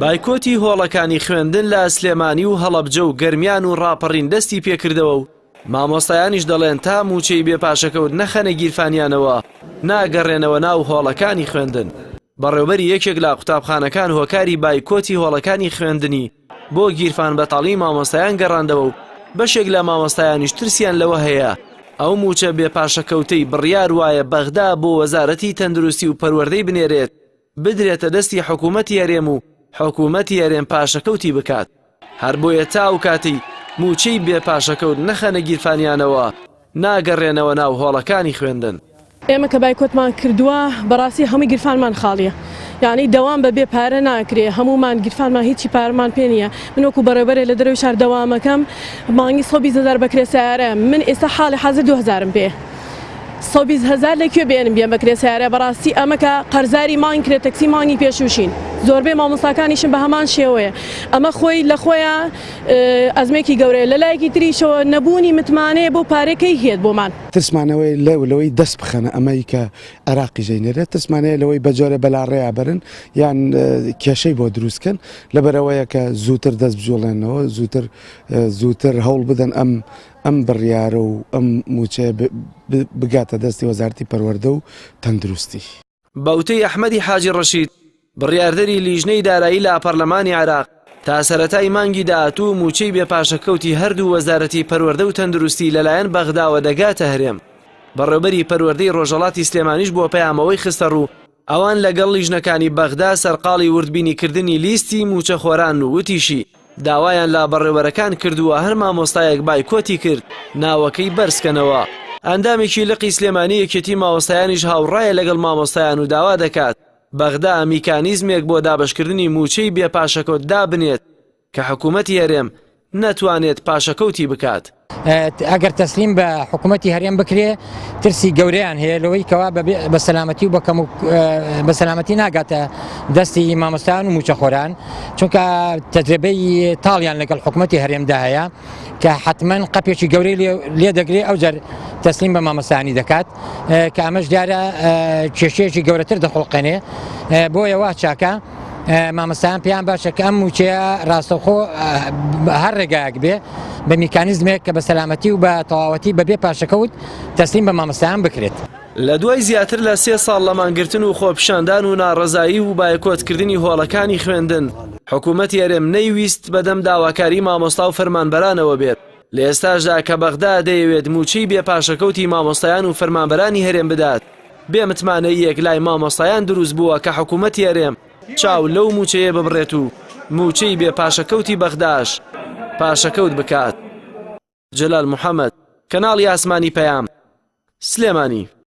بایکۆتی هۆڵەکانی خوێندن لە سلێمانی و هەڵەبجە و گەرمیان و ڕاپەڕین دەستی پێکردەوە و مامۆستایانیش دەڵێن تا موچەی بێپاشەکەوت نەخەنە گیرفانیانەوە ناگەڕێنەوە ناو هۆڵەکانی خوێندن. بەڕێوەبەری یەکێک لە قوتابخانەکان هۆکاری بایکۆتی هۆڵەکانی خوێندنی بۆ گیرفان بەتاڵی مامۆستایان گەڕاندەوە و بەشێک لە مامۆستایانیش ترسیان لەوە هەیە ئەو موچە بێپاشەکەوتەی بڕیار وایە بەغدا بۆ وەزارەتی تەندروستی و پەروەردەی بنێرێت بدرێتە دەستی حکوومەتی هەرێم و حکوومەتی هەرێم پاشەکەوتی بکات. هەر بۆیە تا ئەو کاتی موچەی بێپاشەکەوت نەخەنە گیرفانیانەوە ناگەڕێنەوە ناو هۆڵەکانی خوێندن. ئێمە کە بایکۆتمان کردووە بەڕاستی هەمووی گیرفانمان خاڵیە، یعنی دەوام بەبێ پارە ناکرێ، هەمومان گیرفانمان هیچی پارەمان پێ نییە. من وەکو بەڕێوەبەرێ لە دەرەوەی شار دەوامەکەم مانگی 120,000 بە کرێسیارە، من ئێستا حاڵی حەزر 2,000 پێ 120,000 لەکوێ بێنم بێن بە کرێسیارە. بەڕاستی ئەمە کە قەرزاری مانگ کرێت تەکسی مانگی پێشوشین زۆربەی مامۆستاکانیشم بە هەمان شێوەیە. ئەمە خۆی لە خۆیان ئەزمێکی گەورەیە. لە لایەکی تریشەوە نەبوونی متمانەیە بۆ پارێکەی هێت بۆمان. ترسمانەوەی لەوەی دەست بخەنە ئەمەی کە عێراقی ژەینێرێت، ترسمانەیە لەوەی بەجۆرە بەلاڕێیا بەرن یان کێشەی بۆ دروستکەن لەبەرەوەیە کە زووتر دەست بجوڵێنەوە زووتر هەوڵ بدەن ئەم بڕیارە و ئەم موچەیە بگاتە دەستی وەزارەتی پەروەردە و تەندروستی. بەوتەی ئەحمەدی حاجی ڕەشید بڕیاردەری لیژنەی دارایی لە پەرلەمانی عێراق تا سەرەتای مانگی داهاتوو موچەی بێپاشەکەوتی هەردوو وەزارەتی پەروەردە و تەندروستی لەلایەن بەغداوە دەگاتە هەرێم. بەڕێوەبەری پەروەردەی ڕۆژهەڵاتی سلێمانیش بۆ پەیامەوەی خستە ڕوو ئەوان لەگەڵ لیژنەکانی بەغدا سەرقاڵی وردبینیکردنی لیستی موچەخۆران و وتیشی داوایان لا بەڕێوەرەکان کردووە هەر مامۆستایەک بایکۆتی کرد ناوەکەی بەرزکەنەوە. ئەندامێکی لقی سلێمانی یەکێتی مامۆستایانیش هاوڕایە لەگەڵ مامۆستایان و داوا دەکات بەغدا میکانیزمێک بۆ دابشکردنی موچەی بێپاشەکەوت دابنێت کە حکوومەتی هەرێم نەتوانێت پاشەکەوتی بکات. ئەگەر تەسلیم بە حکوومەتی هەرێم بکرێ ترسی گەورەیان هەیە لەوەی کەوا بە سەلامەتی و بە سەلامەتی ناگاتە دەستی مامۆستایان و موچەخۆران، چونکە تەجربەی تاڵیان لەگەڵ حکوومەتی هەرێمدا هەیە کە حتمما قەپێکی گەورەی لێ دەگرێت ئەوجار تەسلیم بە مامۆستایانی دەکات کە ئەمەش دیارە کێشەیەکی گەورەتر دەخڵقێنێ. بۆیە وا چاکە مامۆستایان پێیان باشە کە ئەم موچەیە ڕاستەوخۆ هەر ڕێگایەک بێ بە میکانیزمێک کە بە سەلامەتی و بە تەواوەتی بەبێ پاشەکەوت تەسلیم بە مامۆستایان بکرێت. لە دوای زیاتر لە 3 ساڵ لە مانگرتن و خۆپیشاندان و ناڕەزایی و بایکۆتکردنی هۆڵەکانی خوێندن حکوومەتی هەرێم نەیویست بەدەم داواکاری مامۆستا و فەرمانبەرانەوە بێت. لە ئێستاشدا کە بەغدا دەیەوێت موچەی بێپاشەکەوتی مامۆستایان و فەرمانبەرانی هەرێم بدات بێ متمانەیەک لای مامۆستایان دروست بووە کە حکوومەتی هەرێم چاو لەو موچەیە ببڕێت و موچەی بێپاشەکەوتی بەغداش پاشەکەوت بکات. جەلال محەممەد، کەناڵی ئاسمانی پەیام، سلێمانی.